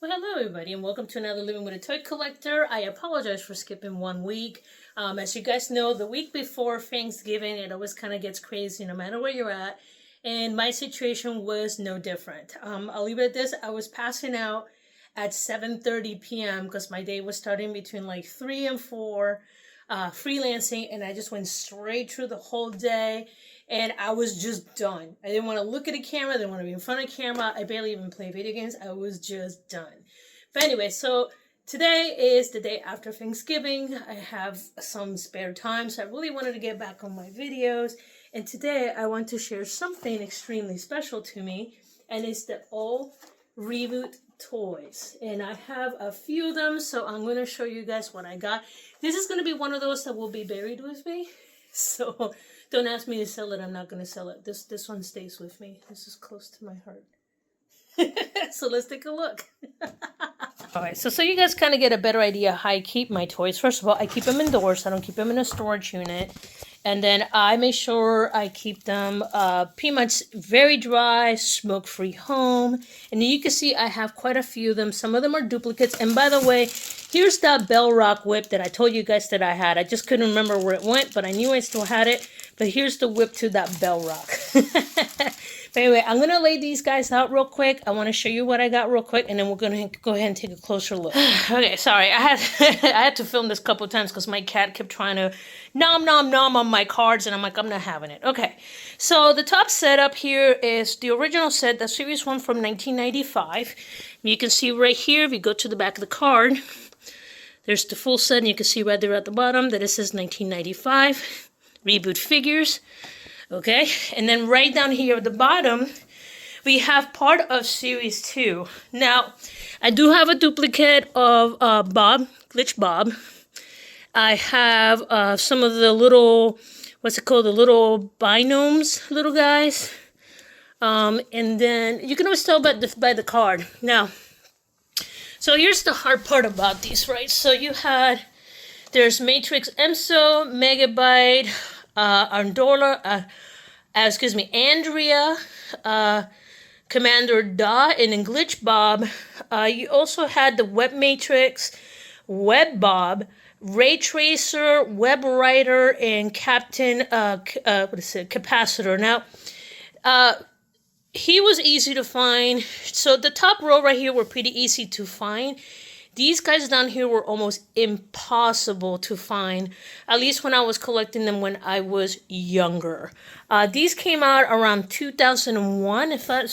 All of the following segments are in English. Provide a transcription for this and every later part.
Well, hello everybody, and welcome to another Living with a Toy Collector. I apologize for skipping 1 week. As you guys know, the week before Thanksgiving, it always kind of gets crazy no matter where you're at, and my situation was no different. I'll leave it at this. I was passing out at 7:30 p.m. because my day was starting between like 3 and 4, freelancing, and I just went straight through the whole day. And I was just done. I didn't want to look at a camera. I didn't want to be in front of camera. I barely even play video games. I was just done. But anyway, so today is the day after Thanksgiving. I have some spare time, so I really wanted to get back on my videos. And today I want to share something extremely special to me, and it's the old Reboot toys. And I have a few of them, so I'm going to show you guys what I got. This is going to be one of those that will be buried with me. So don't ask me to sell it. I'm not going to sell it. This one stays with me. This is close to my heart. So let's take a look. Alright, so you guys kind of get a better idea how I keep my toys. First of all, I keep them indoors. I don't keep them in a storage unit. And then I make sure I keep them pretty much very dry, smoke-free home. And you can see I have quite a few of them. Some of them are duplicates. And by the way, here's that Bell Rock whip that I told you guys that I had. I just couldn't remember where it went, but I knew I still had it. But here's the whip to that Bell Rock. But anyway, I'm going to lay these guys out real quick. I want to show you what I got real quick, and then we're going to go ahead and take a closer look. Okay, sorry. I had to film this a couple of times because my cat kept trying to nom nom nom on my cards, and I'm like, I'm not having it. Okay, so the top setup here is the original set, the Series 1 from 1995. You can see right here, if you go to the back of the card, there's the full set, and you can see right there at the bottom that it says 1995. Reboot figures. Okay, and then right down here at the bottom, we have part of Series 2. Now, I do have a duplicate of Bob, Glitch Bob. I have some of the little, what's it called, the little binomes, little guys. And then, you can always tell by the card. Now, so here's the hard part about these, right? So there's Matrix Enzo, Megabyte, Andrea, Commander Da, and then Glitch Bob. You also had the Web Matrix, Web Bob, Ray Tracer, Web Rider, and Captain Capacitor. Now, he was easy to find. So the top row right here were pretty easy to find. These guys down here were almost impossible to find, at least when I was collecting them when I was younger. These came out around 2001, if I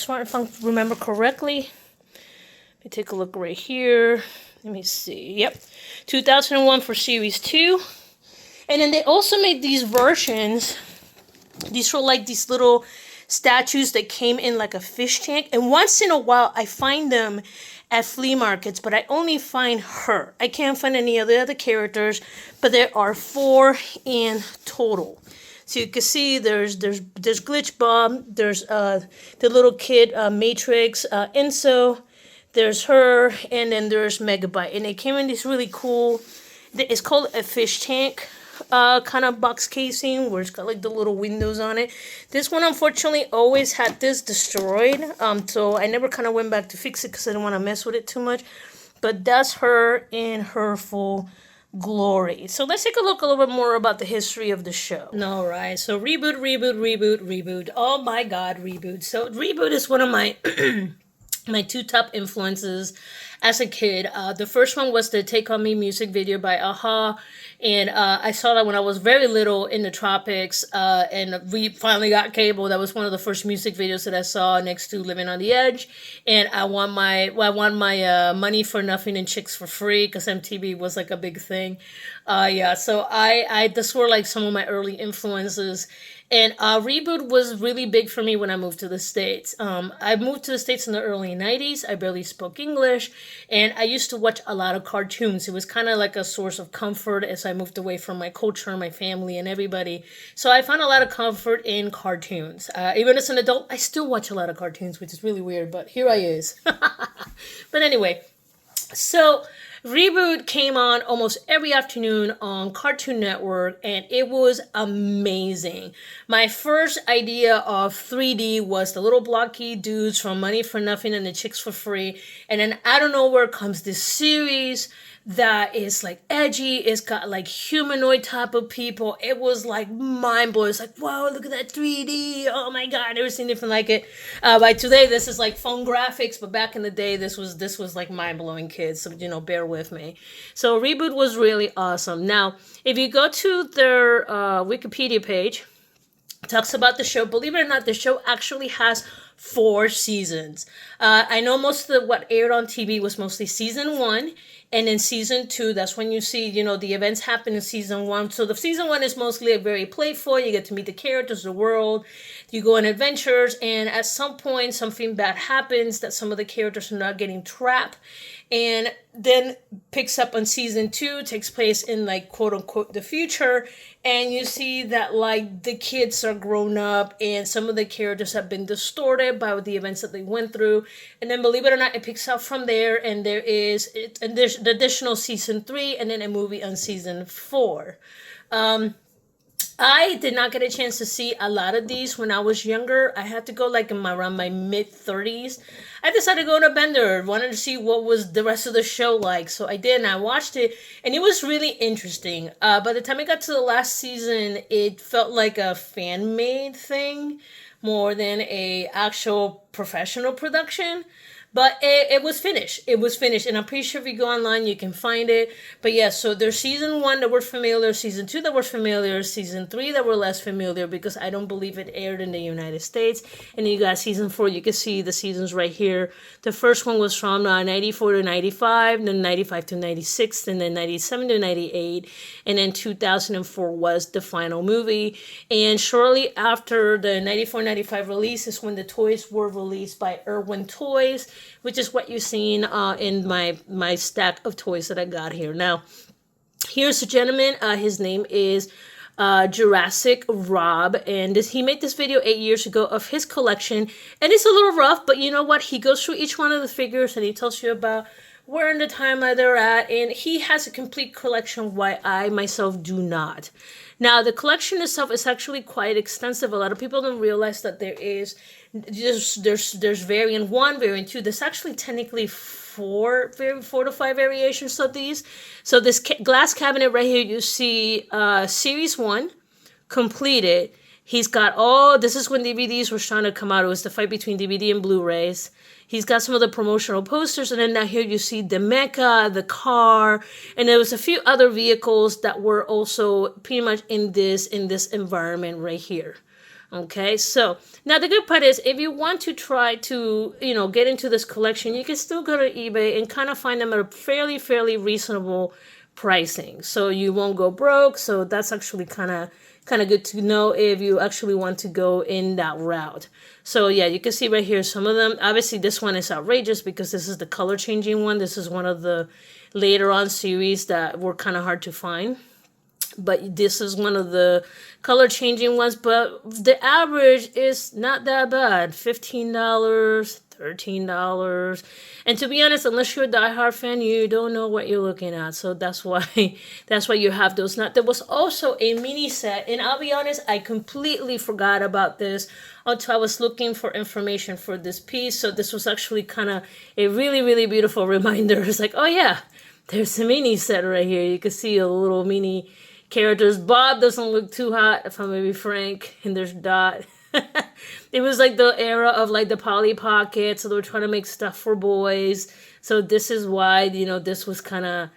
remember correctly. Let me take a look right here. Let me see. Yep, 2001 for Series 2. And then they also made these versions. These were like these little statues that came in like a fish tank. And once in a while, I find them at flea markets, but I only find her. I can't find any of the other characters, but there are 4 in total. So you can see there's Glitch Bob, there's the little kid Matrix Enzo, there's her, and then there's Megabyte. And they came in this really cool, it's called a fish tank kind of box casing where it's got like the little windows on it. This one unfortunately always had this destroyed, so I never kind of went back to fix it because I didn't want to mess with it too much. But that's her in her full glory. So let's take a look a little bit more about the history of the show. All right, so Reboot. Oh my God, Reboot. So Reboot is one of my my 2 top influences as a kid. The first one was the Take On Me music video by Aha. And I saw that when I was very little in the tropics. And we finally got cable. That was one of the first music videos that I saw next to Living on the Edge. And I won my money for nothing and chicks for free because MTV was like a big thing. Yeah, so those were like some of my early influences. And Reboot was really big for me when I moved to the States. I moved to the States in the early 90s. I barely spoke English. And I used to watch a lot of cartoons. It was kind of like a source of comfort as I moved away from my culture, my family, and everybody. So I found a lot of comfort in cartoons. Even as an adult, I still watch a lot of cartoons, which is really weird. But here I is. But anyway, so Reboot came on almost every afternoon on Cartoon Network, and it was amazing. My first idea of 3D was the little blocky dudes from Money for Nothing and the Chicks for Free, and then out of nowhere comes this series that is like edgy. It's got like humanoid type of people. It was like mind blowing. It's like, wow, look at that 3D. Oh my god, never seen anything like it. By today, this is like phone graphics, but back in the day, this was like mind blowing, kids. So bear with me. So Reboot was really awesome. Now, if you go to their Wikipedia page, it talks about the show. Believe it or not, the show actually has 4 seasons. I know most of what aired on TV was mostly season 1. And in season 2, that's when you see, the events happen in season 1. So the season 1 is mostly very playful. You get to meet the characters, the world. You go on adventures. And at some point, something bad happens that some of the characters are not getting trapped. And then picks up on season 2, takes place in like quote unquote the future. And you see that like the kids are grown up and some of the characters have been distorted by the events that they went through. And then believe it or not, it picks up from there, and there's the additional season 3 and then a movie on season 4. I did not get a chance to see a lot of these when I was younger. I had to go like around my mid-30s. I decided to go to a bender, wanted to see what was the rest of the show like. So I did, and I watched it, and it was really interesting. By the time I got to the last season, it felt like a fan-made thing more than a actual professional production. But it was finished. It was finished. And I'm pretty sure if you go online, you can find it. But yeah, so there's season 1 that were familiar, season 2 that were familiar, season 3 that were less familiar because I don't believe it aired in the United States. And then you got season 4. You can see the seasons right here. The first one was from 94 to 95, then 95 to 96, and then 97 to 98. And then 2004 was the final movie. And shortly after the 94-95 release is when the toys were released by Irwin Toys, which is what you're seeing in my stack of toys that I got here. Now, here's a gentleman. His name is Jurassic Rob, and he made this video 8 years ago of his collection, and it's a little rough, but you know what? He goes through each one of the figures, and he tells you about where in the timeline they're at, and he has a complete collection, why I myself do not. Now, the collection itself is actually quite extensive. A lot of people don't realize that there's variant 1, variant 2. There's actually technically 4 to 5 variations of these. So this glass cabinet right here, you see Series 1 completed. He's got this is when DVDs were trying to come out. It was the fight between DVD and Blu-rays. He's got some of the promotional posters, and then now here you see the mecha, the car, and there was a few other vehicles that were also pretty much in this environment right here. Okay, so now the good part is if you want to try to, get into this collection, you can still go to eBay and kind of find them at a fairly reasonable pricing. So you won't go broke. So that's actually kind of good to know if you actually want to go in that route. So yeah, you can see right here some of them. Obviously, this one is outrageous because this is the color changing one. This is one of the later on series that were kind of hard to find. But this is one of the color changing ones. But the average is not that bad. $15, $13. And to be honest, unless you're a diehard fan, you don't know what you're looking at. So that's why you have those. Now, there was also a mini set, and I'll be honest, I completely forgot about this until I was looking for information for this piece. So this was actually kind of a really beautiful reminder. It's like, oh yeah, there's a mini set right here. You can see a little mini characters. Bob doesn't look too hot, if I'm maybe frank, and there's Dot. It was like the era of like the Polly Pocket, so they were trying to make stuff for boys. So this is why, this was kind of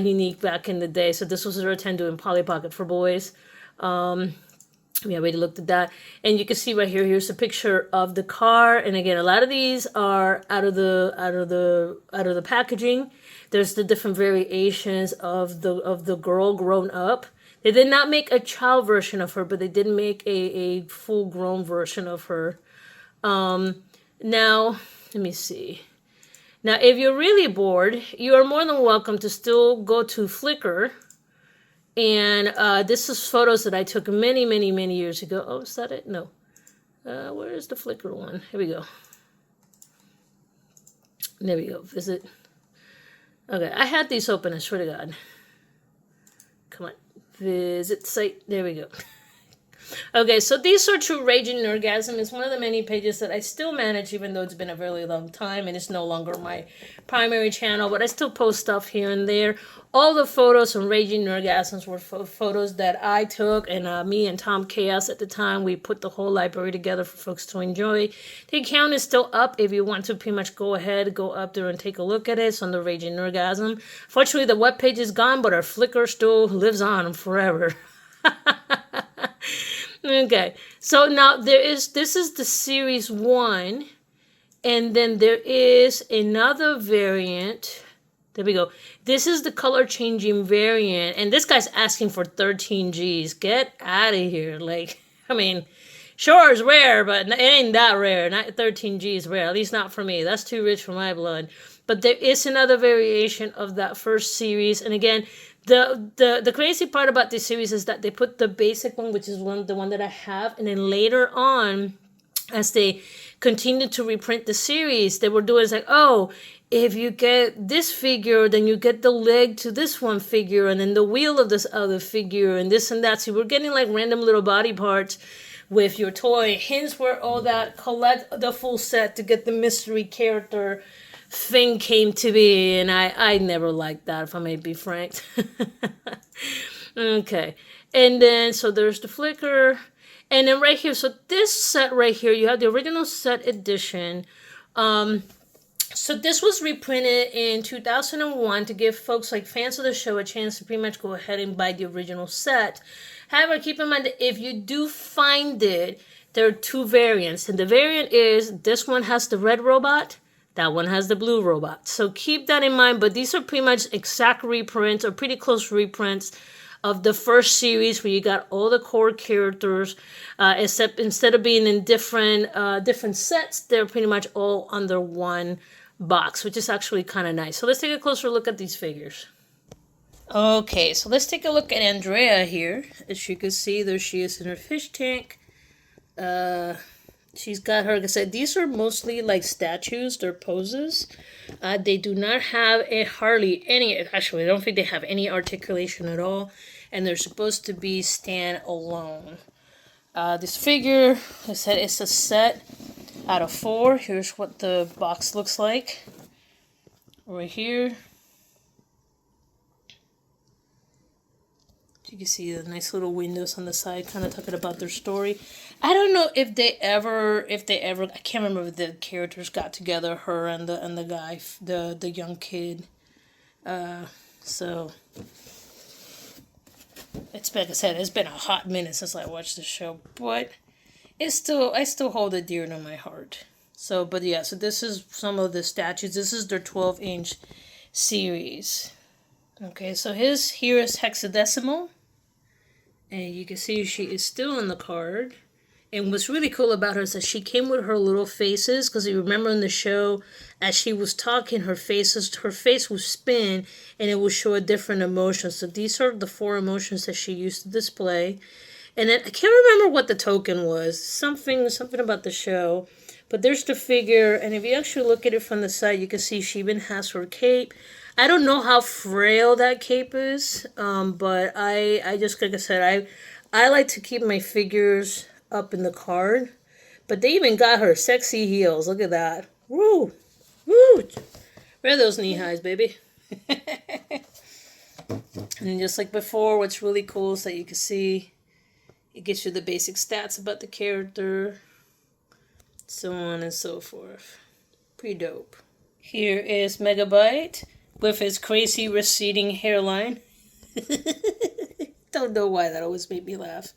unique back in the day. So this was their attempt doing Polly Pocket for boys. Yeah, we looked at that, and you can see right here. Here's a picture of the car, and again, a lot of these are out of the packaging. There's the different variations of the girl grown up. They did not make a child version of her, but they did make a full-grown version of her. Now, let me see. Now, if you're really bored, you are more than welcome to still go to Flickr. And this is photos that I took many years ago. Oh, is that it? No. Where is the Flickr one? Here we go. There we go. Visit. Okay, I had these open, I swear to God. Come on. Visit site. There we go. Okay, so these are True Raging Nerdgasm. It's one of the many pages that I still manage, even though it's been a really long time and it's no longer my primary channel, but I still post stuff here and there. All the photos from Raging Nerdgasms were photos that I took, and me and Tom Chaos at the time, we put the whole library together for folks to enjoy. The account is still up if you want to pretty much go ahead, go up there and take a look at it. It's on the Raging Nerdgasm. Fortunately, the webpage is gone, but our Flickr still lives on forever. Okay, so now this is the series 1, and then there is another variant. There we go. This is the color changing variant, and this guy's asking for 13 Gs. Get out of here. Like, I mean, sure, it's rare, but it ain't that rare. Not 13 Gs rare, at least not for me. That's too rich for my blood. But there is another variation of that first series, and again, the crazy part about this series is that they put the basic one, which is the one that I have, and then later on, as they continued to reprint the series, they were doing like, oh, if you get this figure, then you get the leg to this one figure, and then the wheel of this other figure, and this and that. So we're getting like random little body parts with your toy. Hence where all that collect the full set to get the mystery character thing came to be, and I never liked that, if I may be frank. Okay, and then so there's the Flickr, and then right here, so this set right here, you have the original set edition. So this was reprinted in 2001 to give folks like fans of the show a chance to pretty much go ahead and buy the original set. However, keep in mind that if you do find it, there are 2 variants, and the variant is this one has the red robot. That one has the blue robot. So keep that in mind. But these are pretty much exact reprints, or pretty close reprints, of the first series where you got all the core characters, except instead of being in different sets, they're pretty much all under one box, which is actually kind of nice. So let's take a closer look at these figures. Okay, so let's take a look at Andrea here. As you can see, there she is in her fish tank. She's got her, like I said, these are mostly like statues, they're poses. They do not have actually, I don't think they have any articulation at all. And they're supposed to be stand alone. This figure, like I said, it's a set out of 4. Here's what the box looks like. Right here. You can see the nice little windows on the side, kind of talking about their story. I don't know if they ever, I can't remember if the characters got together, her and the guy, the young kid. So it's been, like I said, it's been a hot minute since I watched the show, but I still hold it dear to my heart. So, but yeah, so this is some of the statues. This is their 12-inch series. Okay, so here is hexadecimal. And you can see she is still in the card. And what's really cool about her is that she came with her little faces. Because you remember in the show, as she was talking, her face would spin. And it would show a different emotion. So these are the 4 emotions that she used to display. And then I can't remember what the token was. Something about the show. But there's the figure. And if you actually look at it from the side, you can see she even has her cape. I don't know how frail that cape is, but I just, like I said, I like to keep my figures up in the card. But they even got her sexy heels. Look at that. Woo! Woo! Where are those knee highs, baby? And just like before, what's really cool is that you can see it gives you the basic stats about the character, so on and so forth. Pretty dope. Here is Megabyte with his crazy receding hairline. Don't know why that always made me laugh.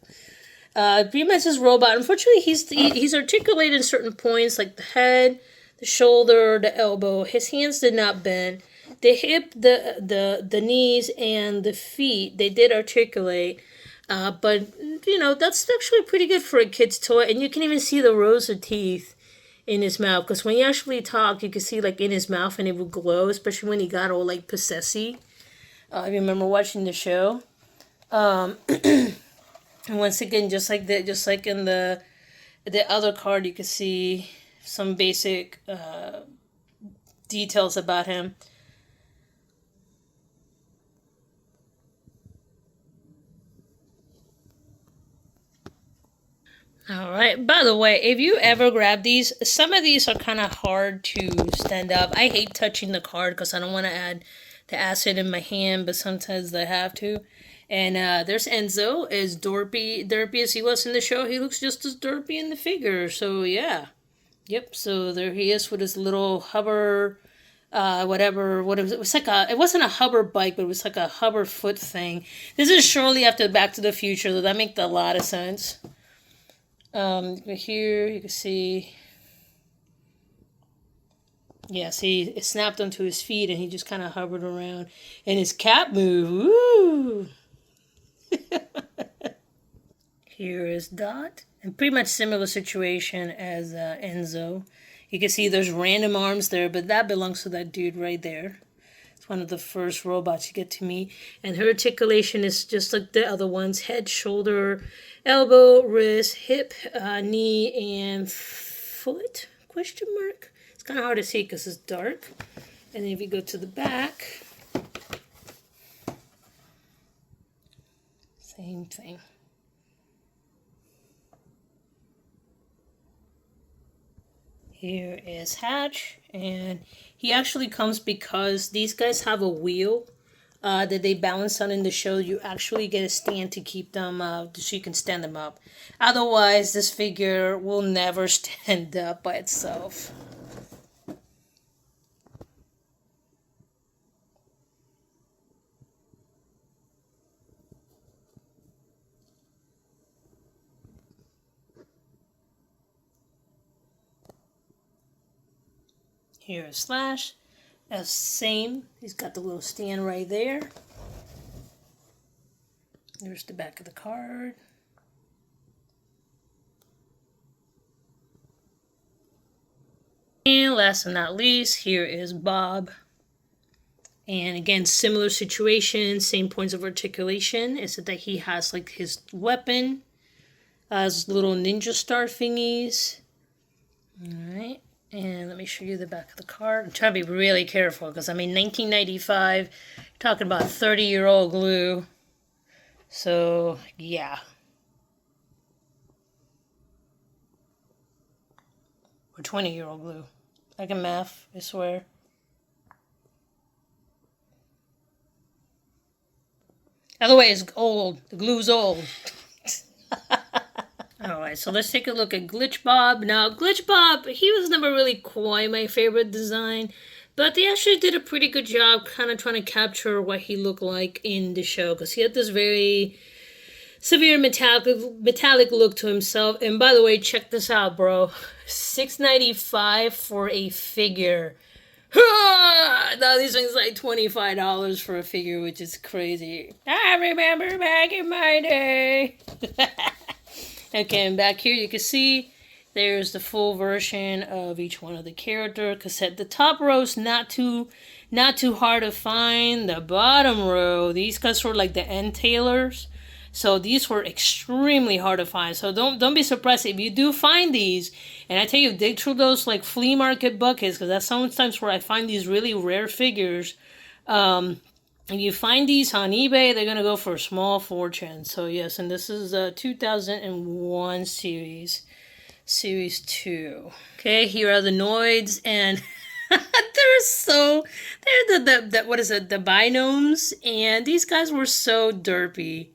Pretty much his robot. Unfortunately, he's articulated in certain points, like the head, the shoulder, the elbow. His hands did not bend. The hip, the knees, and the feet, they did articulate. But, you know, that's actually pretty good for a kid's toy. And you can even see the rows of teeth in his mouth, because when he actually talked, you could see like in his mouth, and it would glow, especially when he got all like possessy. I remember watching the show. And once again, just like in the other card, you could see some basic details about him. All right. By the way, if you ever grab these, some of these are kind of hard to stand up. I hate touching the card because I don't want to add the acid in my hand, but sometimes I have to. And there's Enzo, as derpy as he was in the show. He looks just as derpy in the figure. So yeah, yep. So there he is with his little hover, whatever. What it was like a. It wasn't a hover bike, but it was like a hover foot thing. This is shortly after Back to the Future, so that makes a lot of sense. Here you can see, yeah, see, it snapped onto his feet and he just kind of hovered around. And his cat move, woo! Here is Dot, and pretty much similar situation as Enzo. You can see there's random arms there, but that belongs to that dude right there. It's one of the first robots you get to meet. And her articulation is just like the other ones: head, shoulder, elbow, wrist, hip, knee, and foot? Question mark. It's kind of hard to see because it's dark. And then if you go to the back, same thing. Here is Hatch, and he actually comes because these guys have a wheel that they balance on in the show. You actually get a stand to keep them, so you can stand them up. Otherwise, this figure will never stand up by itself. Here is Slash. Same. He's got the little stand right there. There's the back of the card. And last but not least, here is Bob. And again, similar situation, same points of articulation. It's that he has like his weapon, his little ninja star thingies. Alright. And let me show you the back of the card. I'm trying to be really careful because I'm in 1995. Talking about 30-year-old glue. So, yeah. Or 20-year-old glue. I can math, I swear. Other way, it's old. The glue's old. Alright, so let's take a look at Glitch Bob. Now, Glitch Bob, he was never really quite my favorite design, but they actually did a pretty good job kind of trying to capture what he looked like in the show, because he had this very severe metallic look to himself. And by the way, check this out, bro. $6.95 for a figure. Now these things like $25 for a figure, which is crazy. I remember back in my day. Okay, and back here you can see there's the full version of each one of the character cassette. The top row's not too hard to find. The bottom row, these guys were like the end tailors. So these were extremely hard to find. So don't be surprised if you do find these. And I tell you, dig through those like flea market buckets, because that's sometimes where I find these really rare figures. And you find these on eBay, they're going to go for a small fortune. So yes, and this is a 2001 series. Series 2. Okay, here are the Noids, and they're the what is it, the Binomes, and these guys were so derpy.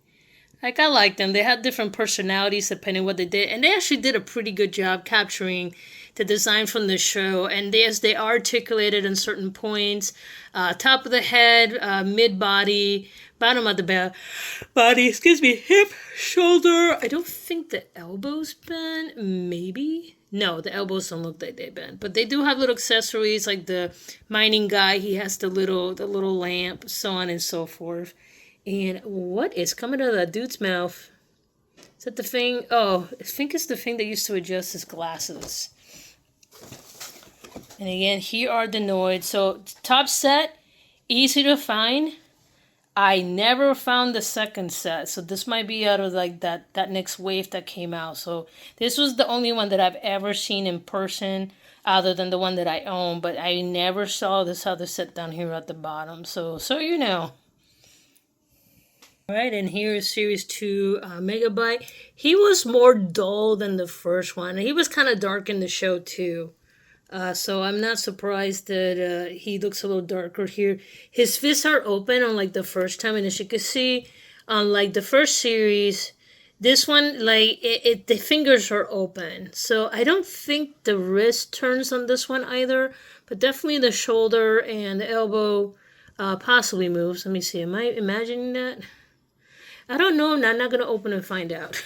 Like, I liked them. They had different personalities depending on what they did, and they actually did a pretty good job capturing the design from the show. And they are articulated in certain points. Top of the head, mid-body, bottom of the body, hip, shoulder. I don't think the elbows bent, maybe? No, the elbows don't look like they bent. But they do have little accessories, like the mining guy, he has the little lamp, so on and so forth. And what is coming out of that dude's mouth? Is that the thing? Oh, I think it's the thing that used to adjust his glasses. And again, here are the Noids. So, top set, easy to find. I never found the second set. So, this might be out of like that next wave that came out. So, this was the only one that I've ever seen in person, other than the one that I own. But I never saw this other set down here at the bottom. So you know. Alright, and here is Series 2 Megabyte. He was more dull than the first one. He was kind of dark in the show too. So I'm not surprised that he looks a little darker here. His fists are open unlike the first time, and as you can see, unlike the first series, this one, like, the fingers are open. So I don't think the wrist turns on this one either, but definitely the shoulder and the elbow possibly moves. Let me see, am I imagining that? I don't know. I'm not going to open and find out.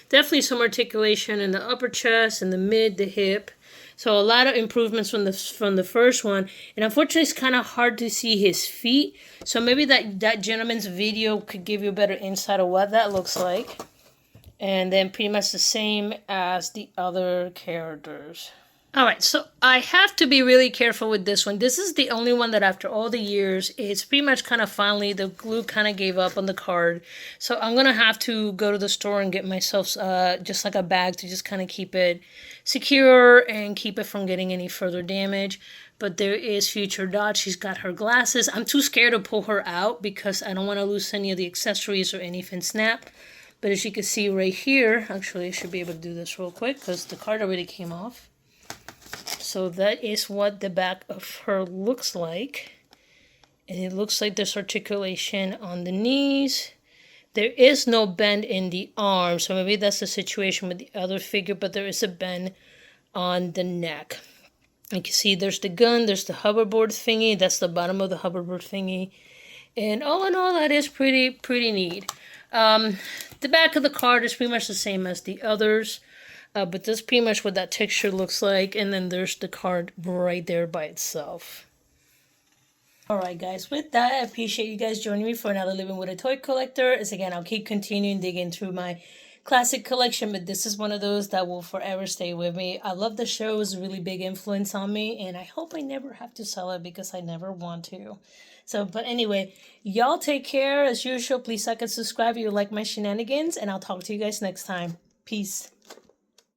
Definitely some articulation in the upper chest and the mid, the hip. So a lot of improvements from the first one. And unfortunately, it's kind of hard to see his feet. So maybe that gentleman's video could give you a better insight of what that looks like. And then pretty much the same as the other characters. Alright, so I have to be really careful with this one. This is the only one that after all the years, it's pretty much kind of finally, the glue kind of gave up on the card. So I'm going to have to go to the store and get myself just like a bag to just kind of keep it secure and keep it from getting any further damage. But there is Future Dot. She's got her glasses. I'm too scared to pull her out because I don't want to lose any of the accessories or anything snap. But as you can see right here, actually I should be able to do this real quick because the card already came off. So that is what the back of her looks like. And it looks like there's articulation on the knees. There is no bend in the arm. So maybe that's the situation with the other figure. But there is a bend on the neck. You can see there's the gun. There's the hoverboard thingy. That's the bottom of the hoverboard thingy. And all in all, that is pretty neat. The back of the card is pretty much the same as the others. But that's pretty much what that texture looks like. And then there's the card right there by itself. Alright guys, with that, I appreciate you guys joining me for another Living with a Toy Collector. As again, I'll keep continuing digging through my classic collection, but this is one of those that will forever stay with me. I love the show. It was a really big influence on me, and I hope I never have to sell it because I never want to. So, but anyway, y'all take care. As usual, please like and subscribe if you like my shenanigans, and I'll talk to you guys next time. Peace.